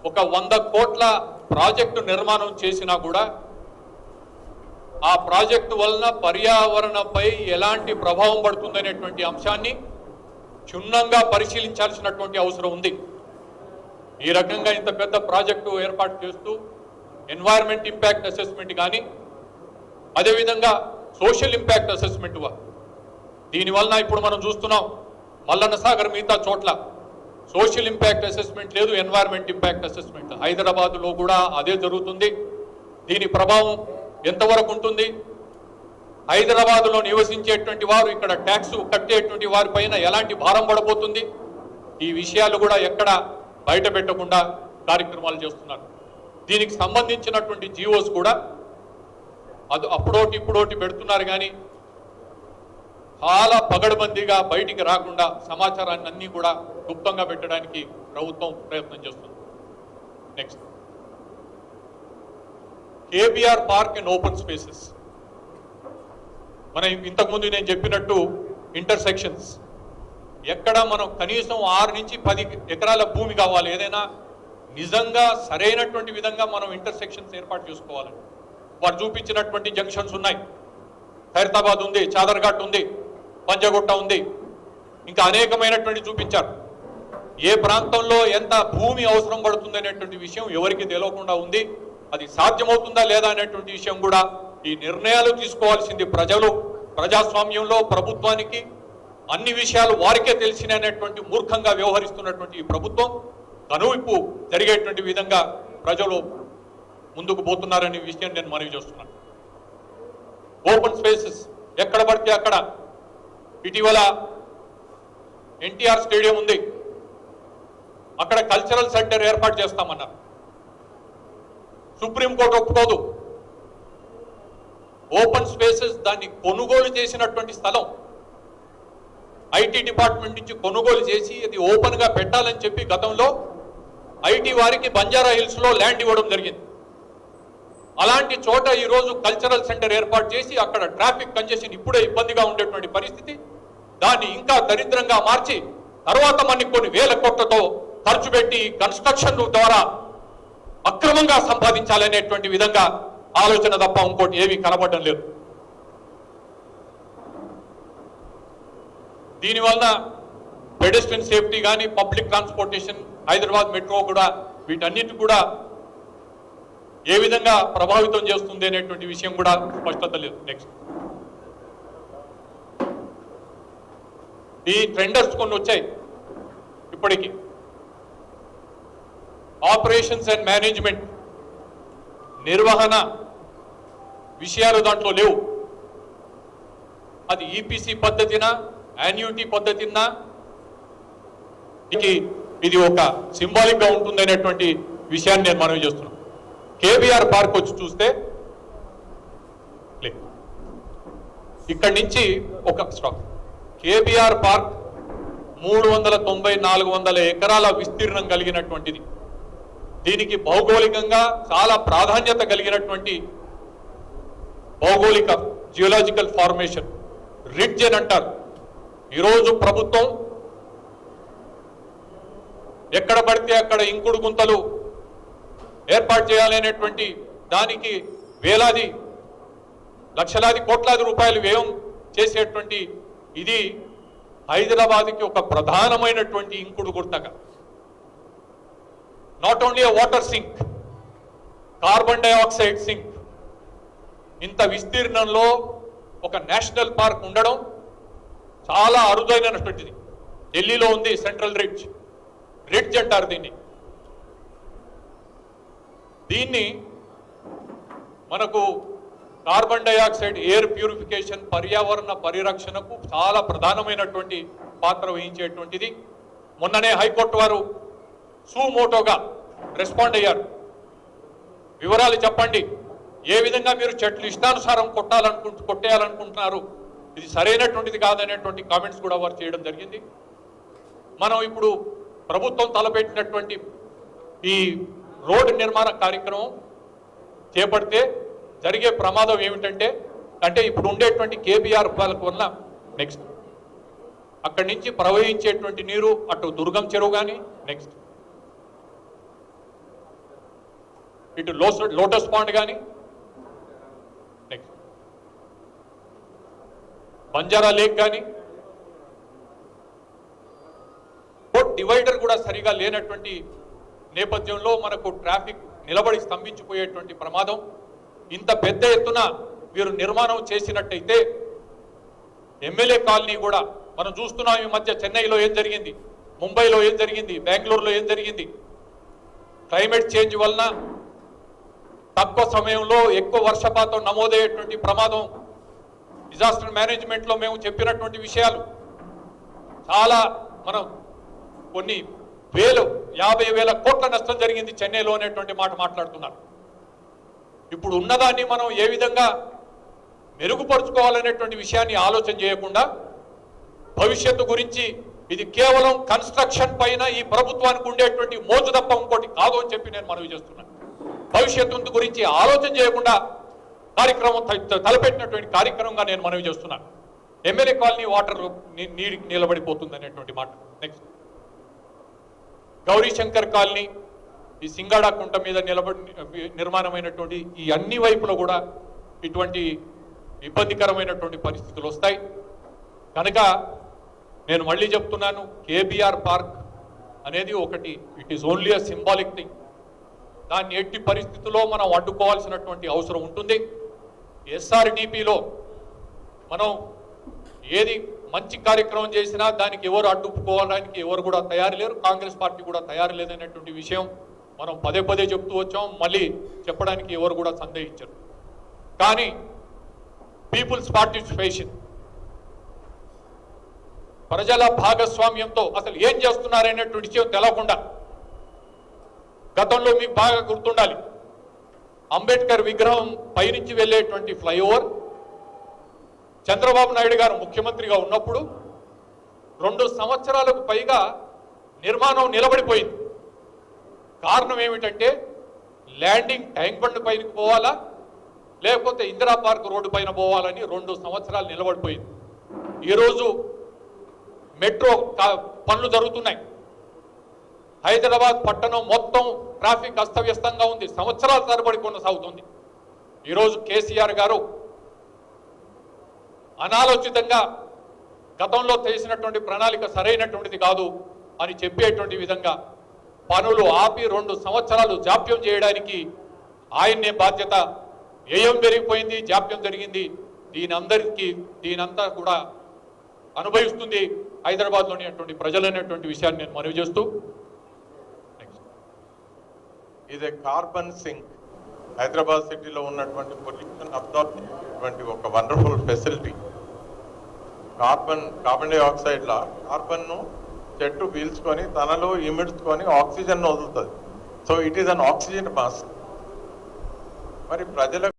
ఒక 100 కోట్ల ప్రాజెక్టు నిర్మాణం చేసినా కూడా ఆ ప్రాజెక్టు వలన పర్యావరణపై ఎలాంటి ప్రభావం పడుతుందనేటువంటి అంశాన్ని క్షుణ్ణంగా పరిశీలించాల్సినటువంటి అవసరం ఉంది. ఈ రకంగా ఇంత పెద్ద ప్రాజెక్టు ఏర్పాటు చేస్తూ ఎన్వైరన్మెంట్ ఇంపాక్ట్ అసెస్మెంట్ కానీ అదేవిధంగా సోషల్ ఇంపాక్ట్ అసెస్మెంట్ దీనివలన ఇప్పుడు మనం చూస్తున్నాం మల్లన్న సాగర్ మిగతా చోట్ల సోషల్ ఇంపాక్ట్ అసెస్మెంట్ లేదు, ఎన్వైరన్మెంట్ ఇంపాక్ట్ అసెస్మెంట్. హైదరాబాద్లో కూడా అదే జరుగుతుంది. దీని ప్రభావం ఎంతవరకు ఉంటుంది? హైదరాబాద్లో నివసించేటువంటి వారు ఇక్కడ ట్యాక్స్ కట్టేటువంటి వారిపైన ఎలాంటి భారం పడబోతుంది? ఈ విషయాలు కూడా ఎక్కడ బయట పెట్టకుండా కార్యక్రమాలు చేస్తున్నారు. దీనికి సంబంధించినటువంటి జీవోస్ కూడా అప్పుడోటి ఇప్పుడోటి పెడుతున్నారు, కానీ చాలా పగడబందీగా బయటికి రాకుండా సమాచారాన్ని అన్నీ కూడా గుప్తంగా పెట్టడానికి ప్రభుత్వం ప్రయత్నం చేస్తుంది. Next, KBR park and open spaces. మనం ఇంతకుముందు నేను చెప్పినట్టు ఇంటర్సెక్షన్స్ ఎక్కడ మనం కనీసం 6 నుంచి 10 ఎకరాల భూమి కావాలి. ఏదైనా నిజంగా సరైనటువంటి విధంగా మనం ఇంటర్సెక్షన్స్ ఏర్పాటు చేసుకోవాలి. వారు చూపించినటువంటి జంక్షన్స్ ఉన్నాయి. ఖైరతాబాద్ ఉంది, చాదర్ఘాట్ ఉంది, పంజగుట్ట ఉంది, ఇంకా అనేకమైనటువంటి చూపించారు. ఏ ప్రాంతంలో ఎంత భూమి అవసరం పడుతుంది అనేటువంటి విషయం ఎవరికి తెలియకుండా ఉంది. అది సాధ్యమవుతుందా లేదా అనేటువంటి విషయం కూడా ఈ నిర్ణయాలు తీసుకోవాల్సింది ప్రజలు. ప్రజాస్వామ్యంలో ప్రభుత్వానికి అన్ని విషయాలు వారికే తెలిసినటువంటి మూర్ఖంగా వ్యవహరిస్తున్నటువంటి ఈ ప్రభుత్వం కనువిప్పు జరిగేటువంటి విధంగా ప్రజలు ముందుకు పోతున్నారనే విషయం నేను మనవి చేస్తున్నాను. ఓపెన్ స్పేసెస్ ఎక్కడ పడితే అక్కడ, ఇటీవల ఎన్టీఆర్ స్టేడియం ఉంది, అక్కడ కల్చరల్ సెంటర్ ఏర్పాటు చేస్తామన్నారు. సుప్రీంకోర్టు ఒప్పుకోదు. ఓపెన్ స్పేసెస్ దాన్ని కొనుగోలు చేసినటువంటి స్థలం ఐటీ డిపార్ట్మెంట్ నుంచి కొనుగోలు చేసి అది ఓపెన్ గా పెట్టాలని చెప్పి గతంలో ఐటీ వారికి బంజారా హిల్స్ లో ల్యాండ్ ఇవ్వడం జరిగింది. అలాంటి చోట ఈరోజు కల్చరల్ సెంటర్ ఏర్పాటు చేసి అక్కడ ట్రాఫిక్ కంజెషన్ ఇప్పుడే ఇబ్బందిగా ఉండేటువంటి పరిస్థితి, దాన్ని ఇంకా దరిద్రంగా మార్చి తర్వాత మనకి కొన్ని వేల కోట్లతో ఖర్చు పెట్టి కన్స్ట్రక్షన్ ద్వారా అక్రమంగా సంపాదించాలనేటువంటి విధంగా ఆలోచన తప్ప ఇంకోటి ఏమీ కనబడడం లేదు. దీనివల్ల పెడెస్ట్రియన్ సేఫ్టీ కానీ, పబ్లిక్ ట్రాన్స్పోర్టేషన్, హైదరాబాద్ మెట్రో కూడా వీటన్నిటి కూడా ఏ విధంగా ప్రభావితం చేస్తుంది అనేటువంటి విషయం కూడా స్పష్టత లేదు. నెక్స్ట్, ఈ టెండర్స్ కొన్ని వచ్చాయి ఇప్పటికీ. ఆపరేషన్స్ అండ్ మేనేజ్మెంట్, నిర్వహణ విషయాలు దాంట్లో లేవు. అది ఈపీసీ పద్ధతినా యాన్యుటీ పద్ధతినా ఇది ఒక సింబాలిక్ గా ఉంటుంది అనేటువంటి విషయాన్ని నేను మనవి చేస్తున్నాను. కేబీఆర్ పార్క్ వచ్చి చూస్తే ఇక్కడి నుంచి ఒక స్టాక్, కేబీఆర్ పార్క్ 390-400 ఎకరాల విస్తీర్ణం కలిగినటువంటిది. దీనికి భౌగోళికంగా చాలా ప్రాధాన్యత కలిగినటువంటి భౌగోళిక జియోలాజికల్ ఫార్మేషన్ రిడ్జ్ అని అంటారు. ఈరోజు ప్రభుత్వం ఎక్కడ పడితే అక్కడ ఇంకుడు గుంతలు ఏర్పాటు చేయాలనేటువంటి దానికి వేలాది లక్షలాది కోట్లాది రూపాయలు వ్యయం చేసేటువంటి ఇది హైదరాబాద్కి ఒక ప్రధానమైనటువంటి ఇంకుడు గుర్తగా, not only a water sink, carbon dioxide sink. ఇంత విస్తీర్ణంలో ఒక నేషనల్ పార్క్ ఉండడం చాలా అరుదైనటువంటిది. ఢిల్లీలో ఉంది సెంట్రల్ రిడ్జ్, రిడ్జ్ అంటారు దీన్ని. దీన్ని మనకు కార్బన్ డైఆక్సైడ్, ఎయిర్ ప్యూరిఫికేషన్, పర్యావరణ పరిరక్షణకు చాలా ప్రధానమైనటువంటి పాత్ర వహించేటువంటిది. మొన్ననే హైకోర్టు వారు సుమోటోగా రెస్పాండ్ అయ్యారు. వివరాలు చెప్పండి, ఏ విధంగా మీరు చెట్లు ఇష్టానుసారం కొట్టేయాలనుకుంటున్నారు, ఇది సరైనటువంటిది కాదనేటువంటి కామెంట్స్ కూడా వారు చేయడం జరిగింది. మనం ఇప్పుడు ప్రభుత్వం తలపెట్టినటువంటి ఈ రోడ్డు నిర్మాణ కార్యక్రమం చేపడితే జరిగే ప్రమాదం ఏమిటంటే, ఇప్పుడు ఉండేటువంటి కేబీఆర్ పార్క్ వల్ల నెక్స్ట్ అక్కడి నుంచి ప్రవహించేటువంటి నీరు అటు దుర్గం చెరువు కానీ, నెక్స్ట్ ఇటు లోటస్ పాండ్ కానీ, నెక్స్ట్ బంజారా లేక్ కానీ, పోర్ట్ డివైడర్ కూడా సరిగా లేనటువంటి నేపథ్యంలో మనకు ట్రాఫిక్ నిలబడి స్తంభించిపోయేటువంటి ప్రమాదం. ఇంత పెద్ద ఎత్తున వీరు నిర్మాణం చేసినట్టయితే ఎమ్మెల్యే కాలనీ కూడా మనం చూస్తున్నాం. ఈ మధ్య చెన్నైలో ఏం జరిగింది, ముంబైలో ఏం జరిగింది, బెంగళూరులో ఏం జరిగింది. క్లైమేట్ చేంజ్ వలన తక్కువ సమయంలో ఎక్కువ వర్షపాతం నమోదయ్యేటువంటి ప్రమాదం. డిజాస్టర్ మేనేజ్మెంట్లో మేము చెప్పినటువంటి విషయాలు చాలా, మనం కొన్ని 50,000 కోట్ల నష్టం జరిగింది చెన్నైలో అనేటువంటి మాట మాట్లాడుతున్నారు. ఇప్పుడు ఉన్నదాన్ని మనం ఏ విధంగా మెరుగుపరుచుకోవాలనేటువంటి విషయాన్ని ఆలోచన చేయకుండా భవిష్యత్తు గురించి, ఇది కేవలం కన్స్ట్రక్షన్ పైన ఈ ప్రభుత్వానికి ఉండేటువంటి మోజు తప్ప ఇంకోటి కాదు అని చెప్పి నేను మనవి చేస్తున్నాను. భవిష్యత్తు గురించి ఆలోచన చేయకుండా కార్యక్రమం తలపెట్టినటువంటి కార్యక్రమంగా నేను మనవి చేస్తున్నాను. ఎమ్మెల్యే కాలనీ వాటర్ నీటికి నిలబడిపోతుంది అనేటువంటి మాట. నెక్స్ట్ గౌరీశంకర్ కాలనీ, ఈ సింగాడా కుంట మీద నిర్మాణమైనటువంటి ఈ అన్ని వైపులో కూడా ఇటువంటి ఇబ్బందికరమైనటువంటి పరిస్థితులు వస్తాయి. కనుక నేను మళ్ళీ చెప్తున్నాను, కేబీఆర్ పార్క్ అనేది ఒకటి, it is only a symbolic thing. దాన్ని ఎట్టి పరిస్థితుల్లో మనం అడ్డుకోవాల్సినటువంటి అవసరం ఉంటుంది. ఎస్ఆర్డిపిలో మనం ఏది మంచి కార్యక్రమం చేసినా దానికి ఎవరు అడ్డుకోవడానికి ఎవరు కూడా తయారు లేరు. కాంగ్రెస్ పార్టీ కూడా తయారు లేదనేటువంటి విషయం మనం పదే పదే చెప్తూ వచ్చాం. మళ్ళీ చెప్పడానికి ఎవరు కూడా సందేహించరు. కానీ పీపుల్స్ పార్టిసిపేషన్, ప్రజల భాగస్వామ్యంతో అసలు ఏం చేస్తున్నారనేటువంటి విషయం తెలవకుండా, గతంలో మీకు బాగా గుర్తుండాలి, అంబేద్కర్ విగ్రహం పైనుంచి వెళ్ళేటువంటి ఫ్లైఓవర్ చంద్రబాబు నాయుడు గారు ముఖ్యమంత్రిగా ఉన్నప్పుడు 2 సంవత్సరాలకు పైగా నిర్మాణం నిలబడిపోయింది. కారణం ఏమిటంటే ల్యాండింగ్ ట్యాంక్ బండ్ పైనకి పోవాలా లేకపోతే ఇందిరా పార్క్ రోడ్డు పైన పోవాలని 2 సంవత్సరాలు నిలబడిపోయింది. ఈరోజు మెట్రో పనులు జరుగుతున్నాయి. హైదరాబాద్ పట్టణం మొత్తం ట్రాఫిక్ అస్తవ్యస్తంగా ఉంది, సంవత్సరాల తరబడి కొనసాగుతుంది. ఈరోజు కేసీఆర్ గారు అనాలోచితంగా గతంలో చేసినటువంటి ప్రణాళిక సరైనటువంటిది కాదు అని చెప్పేటువంటి విధంగా పనులు ఆపి 2 సంవత్సరాలు జాప్యం చేయడానికి ఆయన్నే బాధ్యత. వ్యయం పెరిగిపోయింది, జాప్యం జరిగింది. దీనంతా కూడా అనుభవిస్తుంది హైదరాబాద్లోని అటువంటి ప్రజలైనటువంటి విషయాన్ని నేను మనవి చేస్తూ, ఇది కార్బన్ సింక్, హైదరాబాద్ సిటీలో ఉన్నటువంటి పొల్యూషన్ అబ్జార్బ్ చేసేటువంటి ఒక వండర్ఫుల్ ఫెసిలిటీ. కార్బన్ డైఆక్సైడ్ లా కార్బన్ను చెట్టు పీల్చుకొని తనలో ఇమిడ్చుకొని ఆక్సిజన్ వదులుతుంది. So it is an oxygen mask. మరి ప్రజలకు